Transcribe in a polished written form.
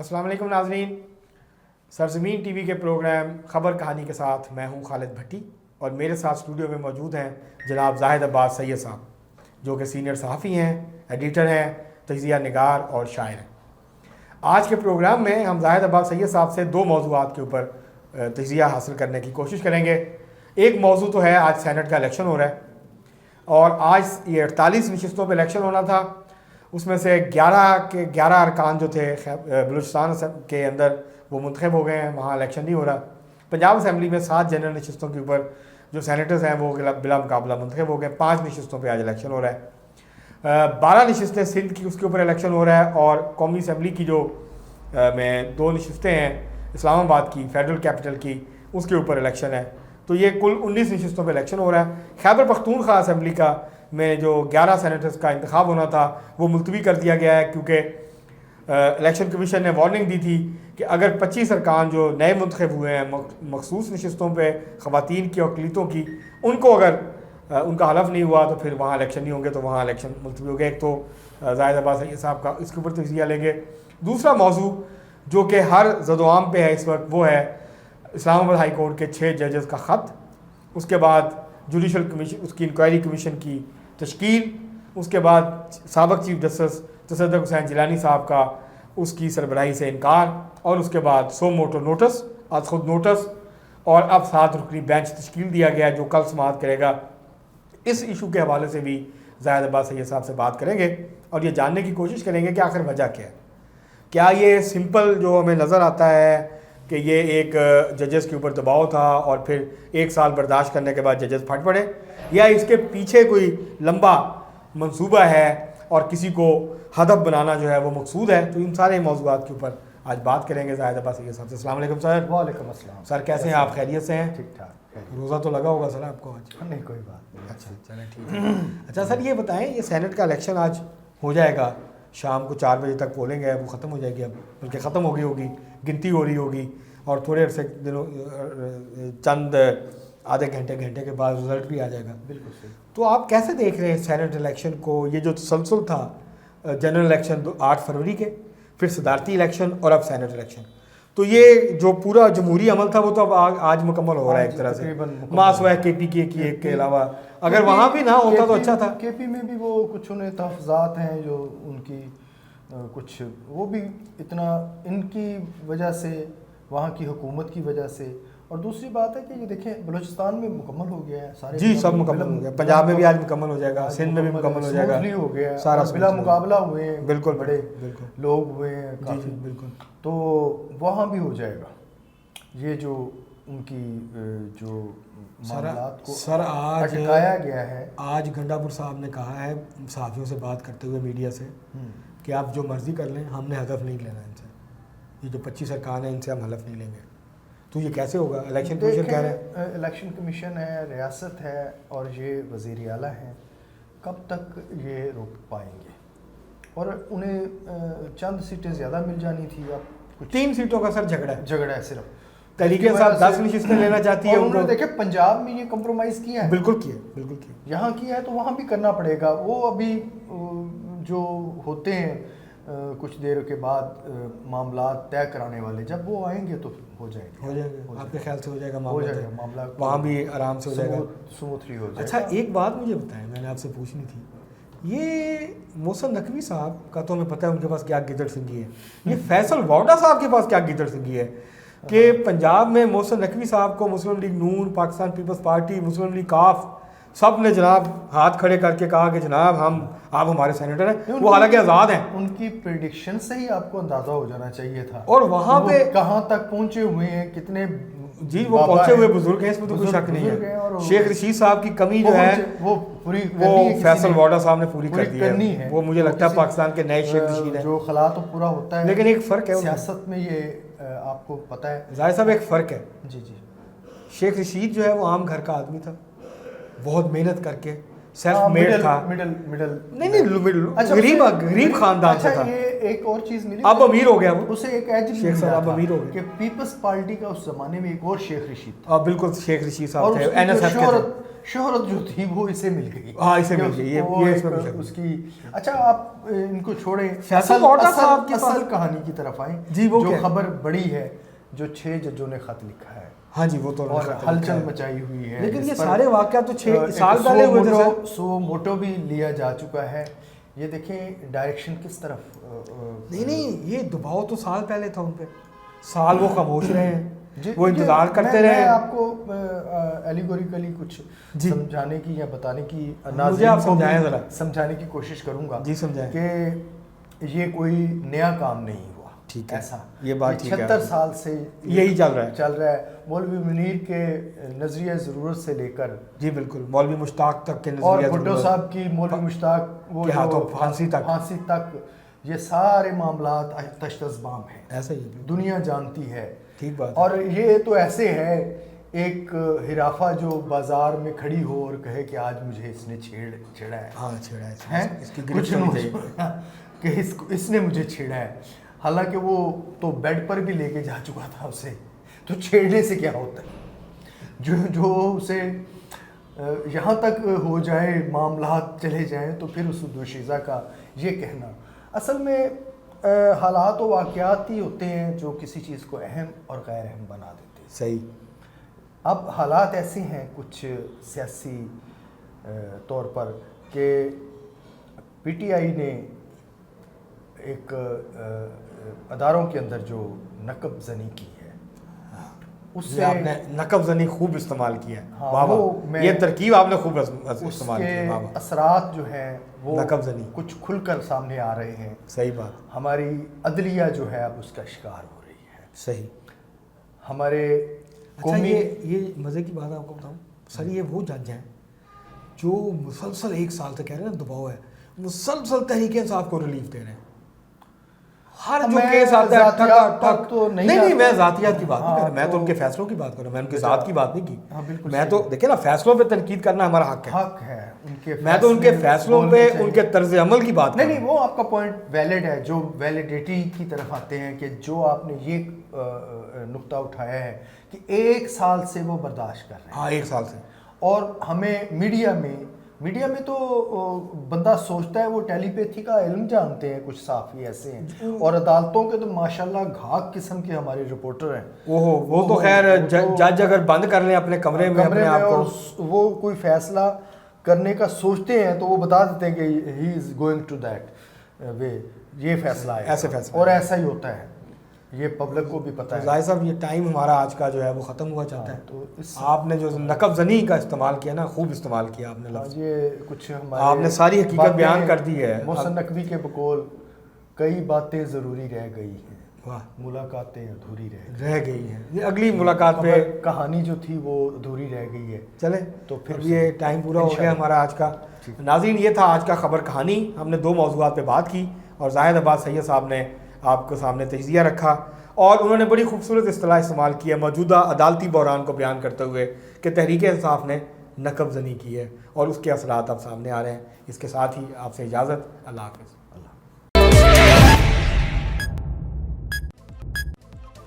السلام علیکم ناظرین، سرزمین ٹی وی کے پروگرام خبر کہانی کے ساتھ میں ہوں خالد بھٹی اور میرے ساتھ اسٹوڈیو میں موجود ہیں جناب زاہد عباس سید صاحب جو کہ سینئر صحافی ہیں، ایڈیٹر ہیں، تجزیہ نگار اور شاعر ہیں۔ آج کے پروگرام میں ہم زاہد عباس سید صاحب سے دو موضوعات کے اوپر تجزیہ حاصل کرنے کی کوشش کریں گے۔ ایک موضوع تو ہے آج سینٹ کا الیکشن ہو رہا ہے اور آج یہ 48 نشستوں پہ الیکشن ہونا تھا، اس میں سے 11 ارکان جو تھے بلوچستان کے اندر وہ منتخب ہو گئے ہیں، وہاں الیکشن نہیں ہو رہا۔ پنجاب اسمبلی میں 7 جنرل نشستوں کے اوپر جو سینیٹرز ہیں وہ بلا مقابلہ منتخب ہو گئے، 5 نشستوں پہ آج الیکشن ہو رہا ہے۔ 12 نشستیں سندھ کی، اس کے اوپر الیکشن ہو رہا ہے، اور قومی اسمبلی کی جو میں 2 نشستیں ہیں اسلام آباد کی فیڈرل کیپٹل کی، اس کے اوپر الیکشن ہے۔ تو یہ کل 19 نشستوں پہ الیکشن ہو رہا ہے۔ خیبر پختونخوا اسمبلی کا میں جو 11 سینیٹرز کا انتخاب ہونا تھا وہ ملتوی کر دیا گیا ہے، کیونکہ الیکشن کمیشن نے وارننگ دی تھی کہ اگر 25 ارکان جو نئے منتخب ہوئے ہیں مخصوص نشستوں پہ خواتین کی اور اقلیتوں کی، ان کو اگر ان کا حلف نہیں ہوا تو پھر وہاں الیکشن نہیں ہوں گے، تو وہاں الیکشن ملتوی ہو گیا۔ ایک تو زاہد عباس سید صاحب کا اس کے اوپر تجزیہ لیں گے۔ دوسرا موضوع جو کہ ہر زد و عام پہ ہے اس وقت، وہ ہے اسلام آباد ہائی کورٹ کے 6 ججز کا خط، اس کے بعد جوڈیشل کمیشن، اس کی انکوائری کمیشن کی تشکیل، اس کے بعد سابق چیف جسٹس تصدق حسین جیلانی صاحب کا اس کی سربراہی سے انکار، اور اس کے بعد سو موٹو نوٹس، از خود نوٹس، اور اب 7 رکنی بینچ تشکیل دیا گیا جو کل سماعت کرے گا۔ اس ایشو کے حوالے سے بھی زاہد عباس سید صاحب سے بات کریں گے اور یہ جاننے کی کوشش کریں گے کہ آخر وجہ کیا ہے۔ کیا یہ سمپل جو ہمیں نظر آتا ہے کہ یہ ایک ججز کے اوپر دباؤ تھا اور پھر 1 سال برداشت کرنے کے بعد ججز پھٹ پڑے، یا اس کے پیچھے کوئی لمبا منصوبہ ہے اور کسی کو ہدف بنانا جو ہے وہ مقصود ہے؟ تو ان سارے موضوعات کے اوپر آج بات کریں گے زاہد عباس سید صاحب سے۔ السلام علیکم سر۔ وعلیکم السلام سر، کیسے ہیں آپ؟ خیریت سے ہیں؟ ٹھیک ٹھاک۔ روزہ تو لگا ہوگا سر آپ کو آج؟ نہیں کوئی بات نہیں۔ اچھا چلیں ٹھیک ہے۔ اچھا سر، یہ بتائیں، یہ سینٹ کا الیکشن آج ہو جائے گا، شام کو 4 بجے تک پولنگ ہے، وہ ختم ہو جائے گی، اب بلکہ ختم ہو گئی ہوگی، گنتی ہو رہی ہوگی، اور تھوڑے عرصے چند آدھے گھنٹے کے بعد رزلٹ بھی آ جائے گا۔ بالکل صحیح۔ تو آپ کیسے دیکھ رہے ہیں سینٹ الیکشن کو؟ یہ جو تسلسل تھا، جنرل الیکشن 8 فروری کے، پھر صدارتی الیکشن اور اب سینٹ الیکشن، تو یہ جو پورا جمہوری عمل تھا وہ تو اب آج مکمل ہو رہا ہے ایک طرح سے، ماسوائے کے پی کی ایک کے علاوہ۔ اگر وہاں بھی نہ ہوتا تو اچھا تھا۔ کے پی میں بھی وہ کچھ انہیں تحفظات ہیں جو ان کی کچھ، وہ بھی اتنا ان کی وجہ سے، وہاں کی حکومت کی وجہ سے، اور دوسری بات ہے کہ یہ دیکھیں بلوچستان میں مکمل ہو گیا ہے سارے، جی سب مکمل ہو گیا، پنجاب میں بھی آج مکمل ہو جائے گا، سندھ میں بھی مکمل ہو جائے گا، ہو گیا سارا بلا مقابلہ ہوئے ہیں، بالکل بڑے بالکل لوگ ہوئے ہیں جی کافی، بالکل، تو وہاں بھی ہو جائے گا۔ یہ جو ان کی جو معاملات کو سر آج اٹکایا گیا ہے، آج گنڈاپور صاحب نے کہا ہے صحافیوں سے بات کرتے ہوئے میڈیا سے کہ آپ جو مرضی کر لیں، ہم نے ہدف نہیں لینا ان سے، یہ جو 25 ارکان ہیں ان سے ہم حلف نہیں لیں گے۔ تو یہ کیسے ہوگا؟ الیکشن کمیشن کہہ رہے ہیں، الیکشن کمیشن ہے، ریاست ہے، اور یہ وزیر اعلیٰ ہیں، کب تک یہ روک پائیں گے؟ اور انہیں چند سیٹیں زیادہ مل جانی تھی، اب کچھ 3 سیٹوں کا سر جھگڑا ہے صرف۔ تحریک انصاف 10 نشستیں لینا چاہتی ہے، انہوں نے دیکھیں پنجاب میں یہ کمپرومائز کیا ہے، بالکل کیا، یہاں کیا ہے تو وہاں بھی کرنا پڑے گا۔ وہ ابھی جو ہوتے ہیں کچھ دیر کے بعد معاملات طے کرانے والے، جب وہ آئیں گے تو ہو جائے گا۔ آپ کے خیال سے ہو جائے گا معاملہ وہاں بھی آرام سے ہو جائے گا، سموتھلی ہو جائے گا۔ اچھا ایک بات مجھے بتائیں، میں نے آپ سے پوچھنی تھی، یہ محسن نقوی صاحب کا تو ہمیں پتہ ہے ان کے پاس کیا گیدڑ سنگھی ہے، یہ فیصل واؤڈا صاحب کے پاس کیا گیدڑ سنگھی ہے کہ پنجاب میں محسن نقوی صاحب کو مسلم لیگ نون، پاکستان پیپلز پارٹی، مسلم لیگ کاف، سب نے جناب ہاتھ کھڑے کر کے کہا کہ جناب آپ ہمارے سینیٹر ہیں، وہ حالانکہ آزاد ہیں۔ ان کی پریڈکشن سے ہی آپ کو اندازہ ہو جانا چاہیے تھا، اور وہاں پہ کہاں تک پہنچے ہوئے ہیں، کتنے جی وہ پہنچے ہوئے بزرگ ہیں، اس میں تو کوئی شک نہیں ہے۔ شیخ رشید صاحب کی کمی جو ہے وہ پوری وہ فیصل واؤڈا صاحب نے پوری کر دی ہے، وہ مجھے لگتا ہے پاکستان کے نئے شیخ رشید ہیں، جو خلا تو پورا ہوتا ہے، لیکن ایک فرق ہے سیاست میں، یہ آپ کو پتہ ہے ظاہر صاحب، ایک فرق ہے۔ جی جی، شیخ رشید جو ہے وہ عام گھر کا آدمی تھا، بہت محنت کر کے سیلف میڈ تھا، غریب خاندان سے تھا۔ یہ ایک اور چیز ملی، اب امیر ہو گیا، وہ اسے ایک ایج شیخ صاحب اب امیر ہو گئے کہ پیپلز پارٹی کا اس زمانے میں ایک اور شیخ رشید تھا، بالکل شیخ رشید صاحب تھے، این ایس ایف کے تھے، شہرت جو تھی وہ اسے مل گئی. ہاں اسے مل گئی, یہ اس میں اس کی. اچھا آپ ان کو چھوڑیں, اصل کہانی کی طرف آئیں. جی وہ جو خبر بڑی ہے, جو 6 ججوں نے خط لکھا ہے. ہاں جی وہ تو ہلچل مچائی ہوئی ہے, لیکن یہ سارے واقعات تو 6 سال پہلے ہوئے تھے. سو موٹو بھی لیا جا چکا ہے. یہ دیکھیں ڈائریکشن کس طرف. نہیں یہ دباؤ تو سال پہلے تھا ان پہ, سال وہ خاموش رہے ہیں, وہ انتظار کرتے رہے. میں آپ کو ایلیگوریکلی کچھ سمجھانے کی یا بتانے کی, مجھے آپ سمجھائیں ذرا, سمجھانے کی کوشش کروں گا. جی سمجھائیں. کہ یہ کوئی نیا کام نہیں ہوا. ٹھیک ہے, ایسا یہ بات 76 سال سے یہی چل رہا ہے. مولوی منیر کے نظریہ ضرورت سے لے کر, جی بالکل, مولوی مشتاق تک کے اور بھٹو صاحب کی مولوی مشتاق وہ ہاتھوں پھانسی تک, یہ سارے معاملات تشت ازبام ہیں. ایسا ہی دنیا جانتی ہے. ٹھیک بات. اور یہ تو ایسے ہے, ایک ہرافہ جو بازار میں کھڑی ہو اور کہے کہ آج مجھے اس نے چھیڑا ہے. ہاں چھیڑا ہے, اس کی کچھ کہ اس نے مجھے چھیڑا ہے, حالانکہ وہ تو بیڈ پر بھی لے کے جا چکا تھا اسے. تو چھیڑنے سے کیا ہوتا ہے, جو اسے یہاں تک ہو جائے, معاملات چلے جائیں, تو پھر اس دوشیزہ کا یہ کہنا. اصل میں حالات و واقعات ہی ہوتے ہیں جو کسی چیز کو اہم اور غیر اہم بنا دیتے ہیں. صحیح. اب حالات ایسے ہیں کچھ سیاسی طور پر کہ پی ٹی آئی نے ایک اداروں کے اندر جو نقب زنی کی ہے, اس سے آپ نے نقب زنی خوب استعمال کیا ہے. ہاں, یہ ترکیب آپ نے خوب استعمال کی ہے. اثرات جو ہیں وہ نقب زنی کچھ کھل کر سامنے آ رہے ہیں. صحیح بات. ہماری عدلیہ جو ہے اب اس کا شکار ہو رہی ہے. صحیح. ہمارے یہ مزے کی بات آپ کو بتاؤں سر, یہ وہ جج ہیں جو مسلسل 1 سال تک کہہ رہے ہیں دباؤ ہے, مسلسل تحریک انصاف کو ریلیف دے رہے ہیں. ہر جو کیس آتا ہے تو نہیں, میں ذاتیات کی بات نہیں کر رہا, میں تو ان کے فیصلوں کی بات کر رہا ہوں, میں ان کی ذات کی بات نہیں کی. میں تو دیکھیں نا, فیصلوں پہ تنقید کرنا ہمارا حق ہے. میں تو ان کے فیصلوں پہ ان کے طرز عمل کی بات کر رہا ہوں. نہیں, وہ آپ کا پوائنٹ ویلڈ ہے. جو ویلیڈیٹی کی طرف آتے ہیں کہ جو آپ نے یہ نقطہ اٹھایا ہے کہ 1 سال سے وہ برداشت کر رہے ہیں. ہاں 1 سال سے. اور ہمیں میڈیا میں تو بندہ سوچتا ہے وہ ٹیلی پیتھی کا علم جانتے ہیں, کچھ صحافی ایسے ہیں, اور عدالتوں کے تو ماشاءاللہ گھاگ قسم کے ہمارے رپورٹر ہیں. وہ تو خیر جج اگر بند کر لیں اپنے کمرے میں اپنے آپ کو, وہ کوئی فیصلہ کرنے کا سوچتے ہیں تو وہ بتا دیتے ہیں کہ he is going to that way, یہ فیصلہ ہے, ایسے فیصلہ, اور ایسا ہی ہوتا ہے. یہ پبلک کو بھی پتہ ہے. ظاہر صاحب یہ ٹائم ہمارا آج کا جو ہے وہ ختم ہوا چاہتا ہے. تو آپ نے جو نقب زنی کا استعمال کیا نا, خوب استعمال کیا آپ نے لفظ. یہ کچھ آپ نے ساری حقیقت بیان کر دی ہے. محسن نقوی کے بقول کئی باتیں ضروری رہ گئی ہیں, واہ, ملاقاتیں ادھوری رہ گئی ہیں. یہ اگلی ملاقات پہ کہانی جو تھی وہ ادھوری رہ گئی ہے. چلے تو پھر یہ ٹائم پورا ہو گیا ہمارا آج کا. ناظرین یہ تھا آج کا خبر کہانی. ہم نے 2 موضوعات پہ بات کی اور زاہد عباس سید صاحب نے آپ کو سامنے تجزیہ رکھا, اور انہوں نے بڑی خوبصورت اصطلاح استعمال کی ہے موجودہ عدالتی بحران کو بیان کرتے ہوئے کہ تحریک انصاف نے نقب زنی کی ہے اور اس کے اثرات اب سامنے آ رہے ہیں. اس کے ساتھ ہی آپ سے اجازت, اللہ حافظ.